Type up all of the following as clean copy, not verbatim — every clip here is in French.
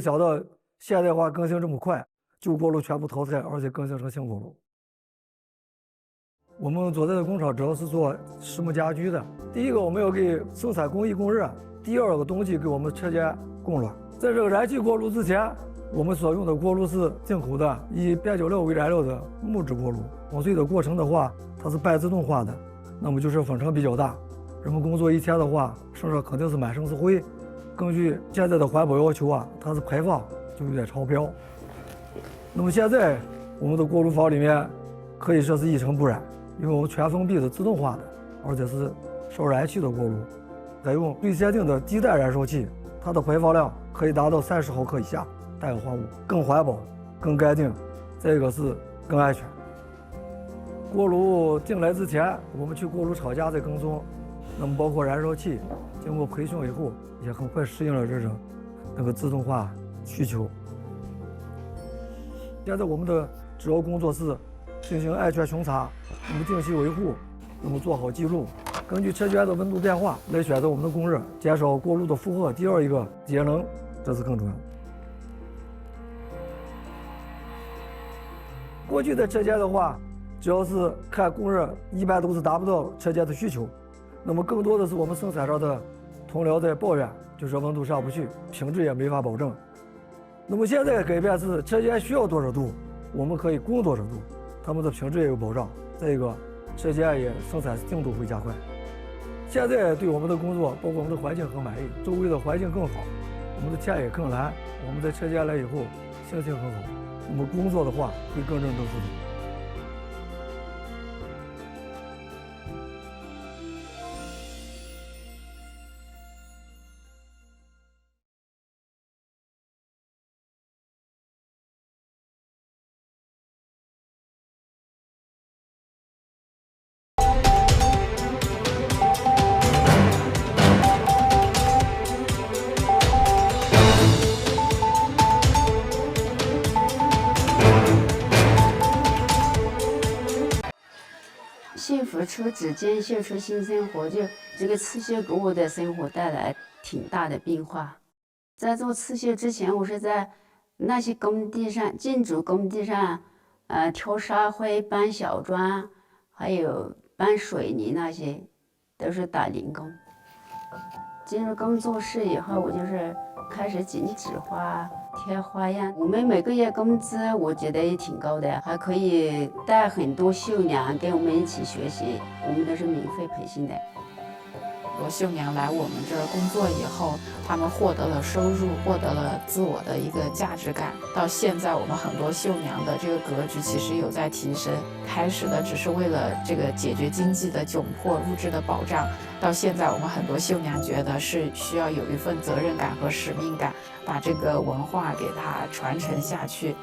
想到现代化更新这么快，旧锅炉全部淘汰，而且更新成新锅炉。我们所在的工厂主要是做实木家居的。第一个，我们要给生产工艺供热；第二个，冬季给我们车间供暖。在这个燃气锅炉之前，我们所用的锅炉是进口的，以边角料为燃料的木质锅炉。粉碎的过程的话，它是半自动化的，那么就是粉尘比较大。人们工作一天的话，身上肯定是满身是灰。根据现在的环保要求啊，它是排放就有点超标。那么现在我们的锅炉房里面可以说是一尘不染，因为我们全封闭的自动化的，而且是烧燃气的锅炉，采用最先进的低氮燃烧器，它的排放量可以达到30毫克以下氮氧化物，更环保、更干净，再一个是更安全。锅炉进来之前，我们去锅炉厂家再跟踪，那么包括燃烧器，经过培训以后，也很快适应了这种那个自动化需求。现在我们的主要工作是进行安全巡查，那么定期维护，那么做好记录，根据车间的温度变化来选择我们的供热，减少锅炉的负荷。第二一个节能，这是更重要的。过去的车间的话，只要是看供热，一般都是达不到车间的需求。那么更多的是我们生产上的同僚在抱怨，就说温度上不去，品质也没法保证。那么现在改变是车间需要多少度，我们可以供多少度，他们的品质也有保障。再一个，车间也生产进度会加快。现在对我们的工作，包括我们的环境很满意，周围的环境更好，我们的天也更蓝。我们在车间来以后，心情很好。我们工作的话会更认真负责。幸福出指尖绣出新生活，就这个刺绣给我的生活带来挺大的变化。在做刺绣之前，我是在那些工地上，建筑工地上，挑沙灰、搬小砖，还有搬水泥那些，都是打零工。进入工作室以后，我就是开始剪纸花、贴花样。我们每个月工资我觉得也挺高的，还可以带很多绣娘跟我们一起学习，我们都是免费培训的。很多绣娘来我们这儿工作以后，她们获得了收入，获得了自我的一个价值感。到现在，我们很多绣娘的这个格局其实有在提升。开始的只是为了这个解决经济的窘迫、物质的保障，到现在我们很多绣娘觉得是需要有一份责任感和使命感，把这个文化给它传承下去。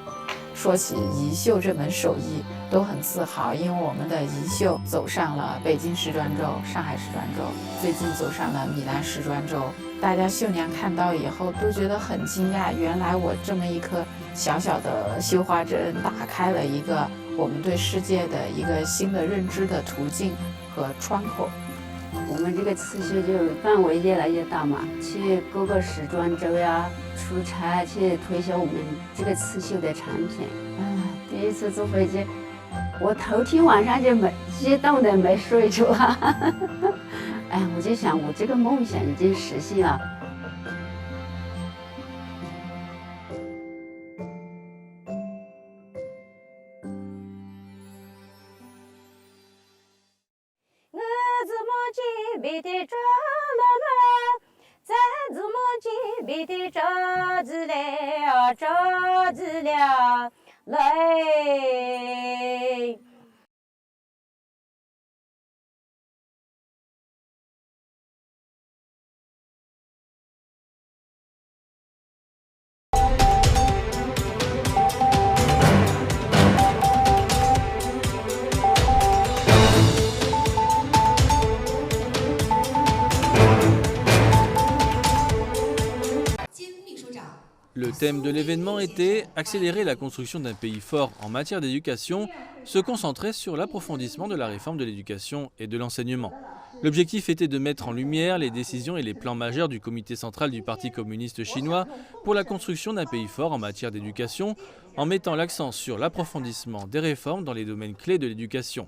说起宜绣这门手艺都很自豪，因为我们的宜绣走上了北京时装周、上海时装周，最近走上了米兰时装周。大家绣娘看到以后都觉得很惊讶，原来我这么一颗小小的绣花针打开了一个我们对世界的一个新的认知的途径和窗口。我们这个刺绣就范围越来越大嘛，去各个时装周呀出差，去推销我们这个刺绣的产品。第一次坐飞机，我头天晚上就激动的没睡着啊！我就想我这个梦想已经实现了。比的着了，咱怎么去比的着子了，着子了来。Le thème de l'événement était accélérer la construction d'un pays fort en matière d'éducation, se concentrer sur l'approfondissement de la réforme de l'éducation et de l'enseignement. L'objectif était de mettre en lumière les décisions et les plans majeurs du comité central du Parti communiste chinois pour la construction d'un pays fort en matière d'éducation, en mettant l'accent sur l'approfondissement des réformes dans les domaines clés de l'éducation.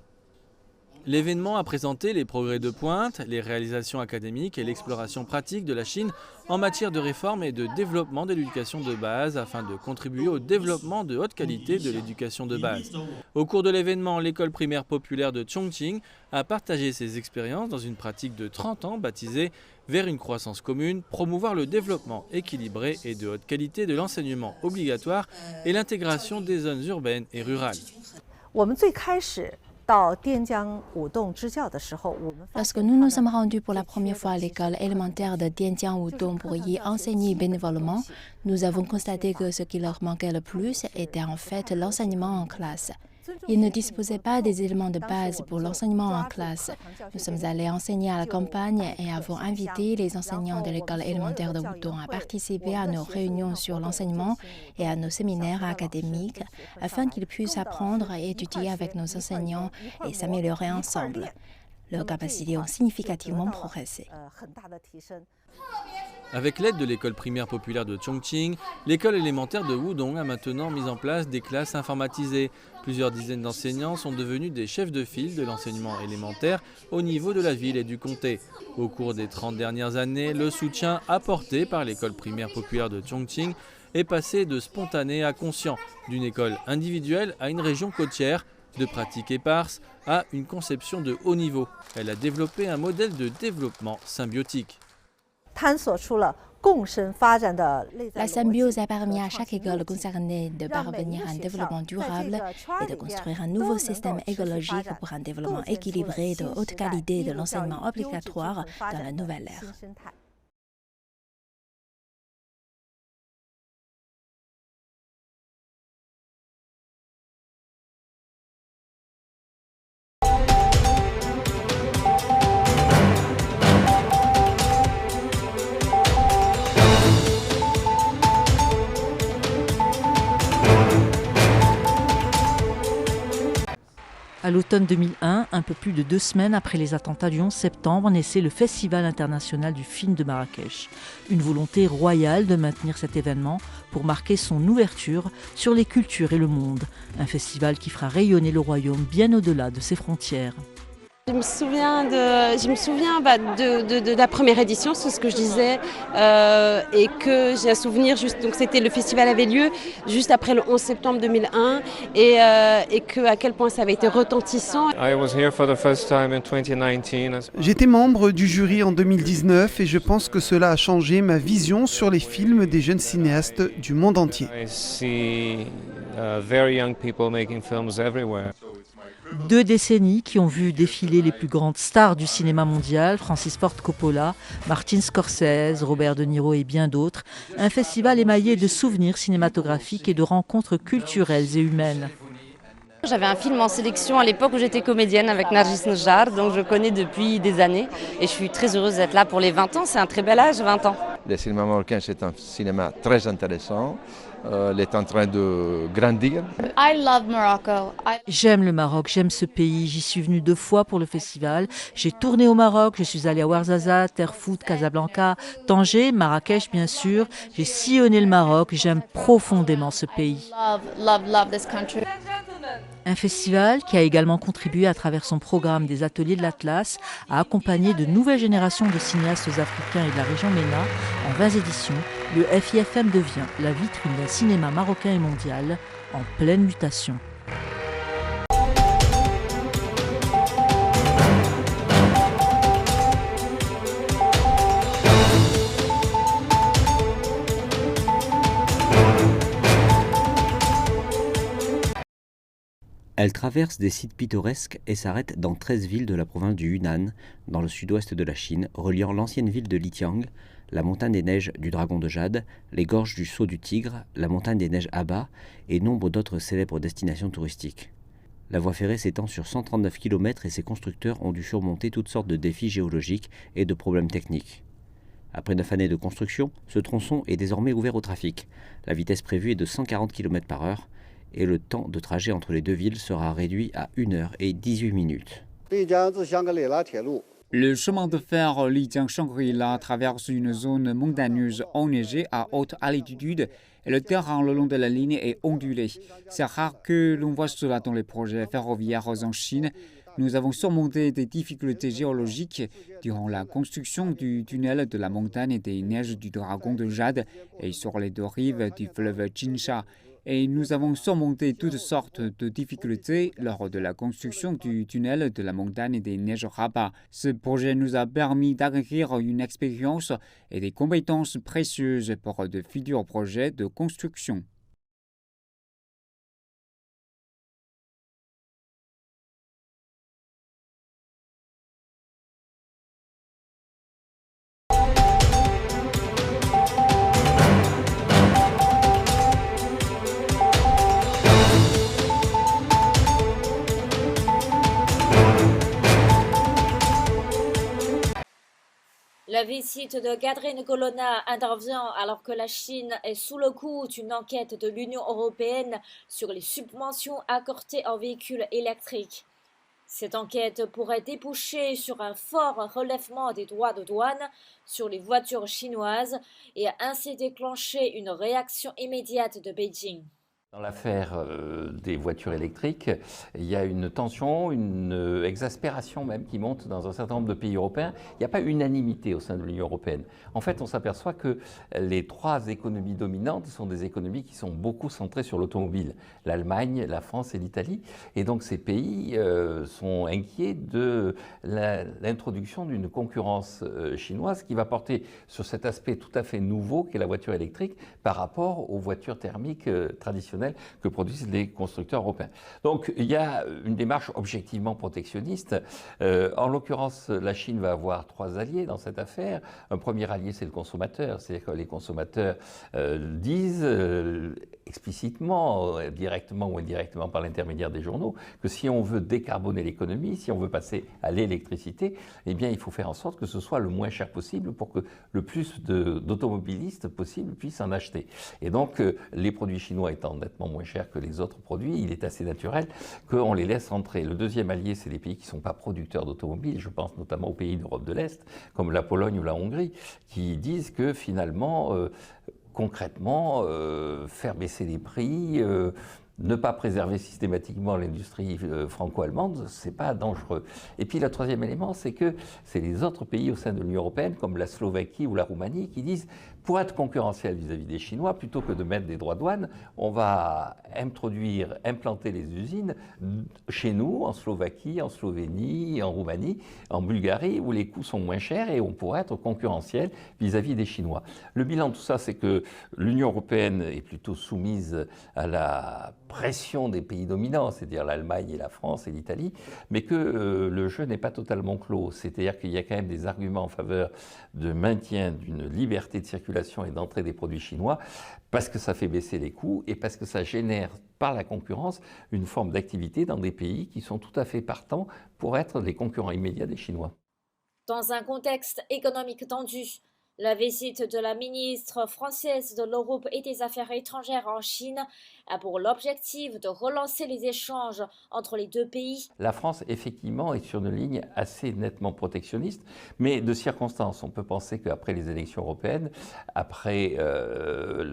L'événement a présenté les progrès de pointe, les réalisations académiques et l'exploration pratique de la Chine en matière de réforme et de développement de l'éducation de base afin de contribuer au développement de haute qualité de l'éducation de base. Au cours de l'événement, l'école primaire populaire de Chongqing a partagé ses expériences dans une pratique de 30 ans baptisée « Vers une croissance commune, promouvoir le développement équilibré et de haute qualité de l'enseignement obligatoire et l'intégration des zones urbaines et rurales ». Lorsque nous nous sommes rendus pour la première fois à l'école élémentaire de Dianjiang Wudong pour y enseigner bénévolement, nous avons constaté que ce qui leur manquait le plus était en fait l'enseignement en classe. Ils ne disposaient pas des éléments de base pour l'enseignement en classe. Nous sommes allés enseigner à la campagne et avons invité les enseignants de l'école élémentaire de Wudong à participer à nos réunions sur l'enseignement et à nos séminaires académiques afin qu'ils puissent apprendre et étudier avec nos enseignants et s'améliorer ensemble. Leurs capacités ont significativement progressé. Avec l'aide de l'école primaire populaire de Chongqing, l'école élémentaire de Wudong a maintenant mis en place des classes informatisées. Plusieurs dizaines d'enseignants sont devenus des chefs de file de l'enseignement élémentaire au niveau de la ville et du comté. Au cours des 30 dernières années, le soutien apporté par l'école primaire populaire de Chongqing est passé de spontané à conscient, d'une école individuelle à une région côtière, de pratiques éparses à une conception de haut niveau. Elle a développé un modèle de développement symbiotique. La symbiose a permis à chaque école concernée de parvenir à un développement durable et de construire un nouveau système écologique pour un développement équilibré de haute qualité de l'enseignement obligatoire dans la nouvelle ère. À l'automne 2001, un peu plus de 2 semaines après les attentats du 11 septembre, naissait le Festival international du film de Marrakech. Une volonté royale de maintenir cet événement pour marquer son ouverture sur les cultures et le monde. Un festival qui fera rayonner le royaume bien au-delà de ses frontières. Je me souviens de la première édition, c'est ce que je disais, et que j'ai un souvenir, donc c'était le festival avait lieu juste après le 11 septembre 2001 et que à quel point ça avait été retentissant. J'étais membre du jury en 2019 et je pense que cela a changé ma vision sur les films des jeunes cinéastes du monde entier. 2 décennies qui ont vu défiler les plus grandes stars du cinéma mondial, Francis Ford Coppola, Martin Scorsese, Robert De Niro et bien d'autres. Un festival émaillé de souvenirs cinématographiques et de rencontres culturelles et humaines. J'avais un film en sélection à l'époque où j'étais comédienne avec Nargis Njar, donc je connais depuis des années et je suis très heureuse d'être là pour les 20 ans, c'est un très bel âge, 20 ans. Le cinéma marocain, c'est un cinéma très intéressant. Il est en train de grandir. J'aime le Maroc, j'aime ce pays. J'y suis venue 2 fois pour le festival. J'ai tourné au Maroc, je suis allée à Ouarzazate, Terfout, Casablanca, Tanger, Marrakech bien sûr. J'ai sillonné le Maroc, j'aime profondément ce pays. Un festival qui a également contribué à travers son programme des ateliers de l'Atlas à accompagner de nouvelles générations de cinéastes africains et de la région MENA. En 20 éditions, le FIFM devient la vitrine d'un cinéma marocain et mondial en pleine mutation. Elle traverse des sites pittoresques et s'arrête dans 13 villes de la province du Yunnan, dans le sud-ouest de la Chine, reliant l'ancienne ville de Lijiang, la montagne des neiges du Dragon de Jade, les gorges du Saut du Tigre, la montagne des neiges Aba et nombre d'autres célèbres destinations touristiques. La voie ferrée s'étend sur 139 km et ses constructeurs ont dû surmonter toutes sortes de défis géologiques et de problèmes techniques. Après 9 années de construction, ce tronçon est désormais ouvert au trafic. La vitesse prévue est de 140 km/h. Et le temps de trajet entre les 2 villes sera réduit à 1 heure et 18 minutes. Le chemin de fer Lijiang-Shangri-La traverse une zone montagneuse enneigée à haute altitude et le terrain le long de la ligne est ondulé. C'est rare que l'on voit cela dans les projets ferroviaires en Chine. Nous avons surmonté des difficultés géologiques durant la construction du tunnel de la montagne des neiges du Dragon de Jade et sur les deux rives du fleuve Jinsha. Et nous avons surmonté toutes sortes de difficultés lors de la construction du tunnel de la montagne des neiges Rabat. Ce projet nous a permis d'acquérir une expérience et des compétences précieuses pour de futurs projets de construction. La visite de Catherine Colonna intervient alors que la Chine est sous le coup d'une enquête de l'Union européenne sur les subventions accordées aux véhicules électriques. Cette enquête pourrait déboucher sur un fort relèvement des droits de douane sur les voitures chinoises et ainsi déclencher une réaction immédiate de Beijing. Dans l'affaire des voitures électriques, il y a une tension, une exaspération même qui monte dans un certain nombre de pays européens. Il n'y a pas unanimité au sein de l'Union européenne. En fait, on s'aperçoit que les trois économies dominantes sont des économies qui sont beaucoup centrées sur l'automobile. L'Allemagne, la France et l'Italie. Et donc ces pays sont inquiets de l'introduction d'une concurrence chinoise qui va porter sur cet aspect tout à fait nouveau qu'est la voiture électrique par rapport aux voitures thermiques traditionnelles que produisent les constructeurs européens. Donc il y a une démarche objectivement protectionniste. En l'occurrence, la Chine va avoir trois alliés dans cette affaire. Un premier allié, c'est le consommateur. C'est-à-dire que les consommateurs disent explicitement, directement ou indirectement par l'intermédiaire des journaux, que si on veut décarboner l'économie, si on veut passer à l'électricité, eh bien il faut faire en sorte que ce soit le moins cher possible pour que le plus d'automobilistes possible puissent en acheter. Et donc les produits chinois étant nettement moins chers que les autres produits, il est assez naturel qu'on les laisse rentrer. Le deuxième allié, c'est les pays qui ne sont pas producteurs d'automobiles, je pense notamment aux pays d'Europe de l'Est, comme la Pologne ou la Hongrie, qui disent que finalement, concrètement, faire baisser les prix, ne pas préserver systématiquement l'industrie franco-allemande, c'est pas dangereux. Et puis le troisième élément, c'est que c'est les autres pays au sein de l'Union européenne, comme la Slovaquie ou la Roumanie, qui disent, pour être concurrentiel vis-à-vis des Chinois, plutôt que de mettre des droits de douane, on va implanter les usines chez nous, en Slovaquie, en Slovénie, en Roumanie, en Bulgarie, où les coûts sont moins chers et on pourra être concurrentiel vis-à-vis des Chinois. Le bilan de tout ça, c'est que l'Union européenne est plutôt soumise à la pression des pays dominants, c'est-à-dire l'Allemagne et la France et l'Italie, mais que le jeu n'est pas totalement clos. C'est-à-dire qu'il y a quand même des arguments en faveur de maintien d'une liberté de circulation et d'entrée des produits chinois, parce que ça fait baisser les coûts et parce que ça génère par la concurrence une forme d'activité dans des pays qui sont tout à fait partants pour être les concurrents immédiats des Chinois. Dans un contexte économique tendu, la visite de la ministre française de l'Europe et des Affaires étrangères en Chine a pour l'objectif de relancer les échanges entre les deux pays. La France, effectivement, est sur une ligne assez nettement protectionniste, mais de circonstance. On peut penser qu'après les élections européennes, après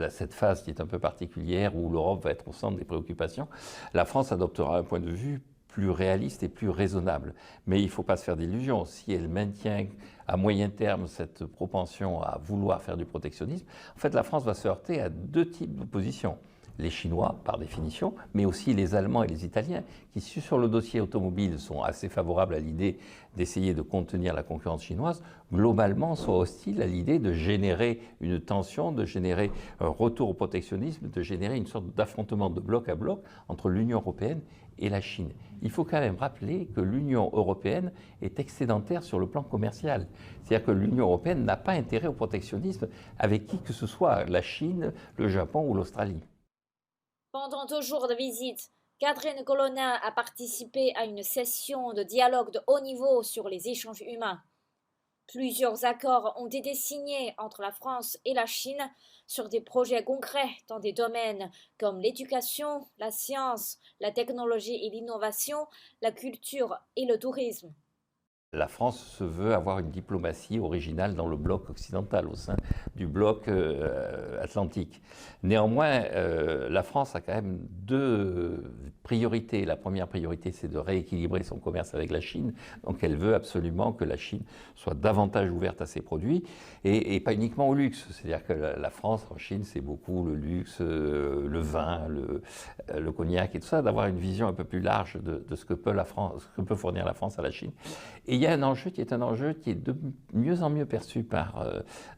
cette phase qui est un peu particulière où l'Europe va être au centre des préoccupations, la France adoptera un point de vue plus réaliste et plus raisonnable. Mais il ne faut pas se faire d'illusions. Si elle maintient à moyen terme cette propension à vouloir faire du protectionnisme, en fait la France va se heurter à deux types de positions. Les Chinois, par définition, mais aussi les Allemands et les Italiens, qui sur le dossier automobile sont assez favorables à l'idée d'essayer de contenir la concurrence chinoise, globalement sont hostiles à l'idée de générer une tension, de générer un retour au protectionnisme, de générer une sorte d'affrontement de bloc à bloc entre l'Union européenne et la Chine. Il faut quand même rappeler que l'Union européenne est excédentaire sur le plan commercial. C'est-à-dire que l'Union européenne n'a pas intérêt au protectionnisme avec qui que ce soit, la Chine, le Japon ou l'Australie. Pendant 2 jours de visite, Catherine Colonna a participé à une session de dialogue de haut niveau sur les échanges humains. Plusieurs accords ont été signés entre la France et la Chine sur des projets concrets dans des domaines comme l'éducation, la science, la technologie et l'innovation, la culture et le tourisme. la France se veut avoir une diplomatie originale dans le bloc occidental, au sein du bloc atlantique. Néanmoins, la France a quand même deux priorités. La première priorité, c'est de rééquilibrer son commerce avec la Chine. Donc elle veut absolument que la Chine soit davantage ouverte à ses produits, et pas uniquement au luxe. C'est-à-dire que la France, en Chine, c'est beaucoup le luxe, le vin, le cognac et tout ça, d'avoir une vision un peu plus large de ce que peut fournir la France à la Chine. Et il y a un enjeu qui est de mieux en mieux perçu par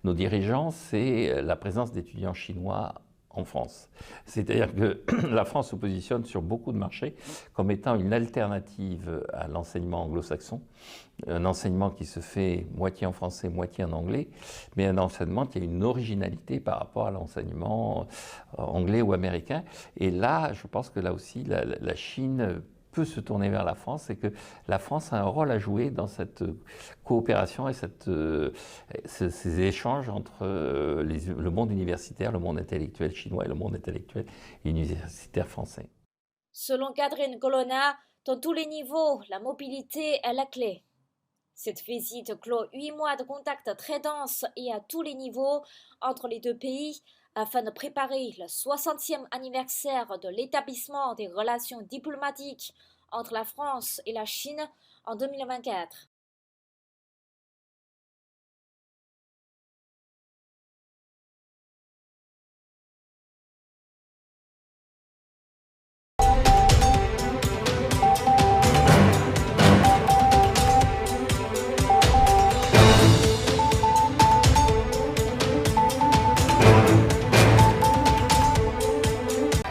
nos dirigeants, c'est la présence d'étudiants chinois en France. C'est-à-dire que la France se positionne sur beaucoup de marchés comme étant une alternative à l'enseignement anglo-saxon, un enseignement qui se fait moitié en français, moitié en anglais, mais un enseignement qui a une originalité par rapport à l'enseignement anglais ou américain. Et là, je pense que là aussi, la Chine peut se tourner vers la France et que la France a un rôle à jouer dans cette coopération et ces échanges entre le monde universitaire, le monde intellectuel chinois et le monde intellectuel et universitaire français. Selon Catherine Colonna, dans tous les niveaux, la mobilité est la clé. Cette visite clôt 8 mois de contacts très denses et à tous les niveaux entre les deux pays afin de préparer le 60e anniversaire de l'établissement des relations diplomatiques entre la France et la Chine en 2024.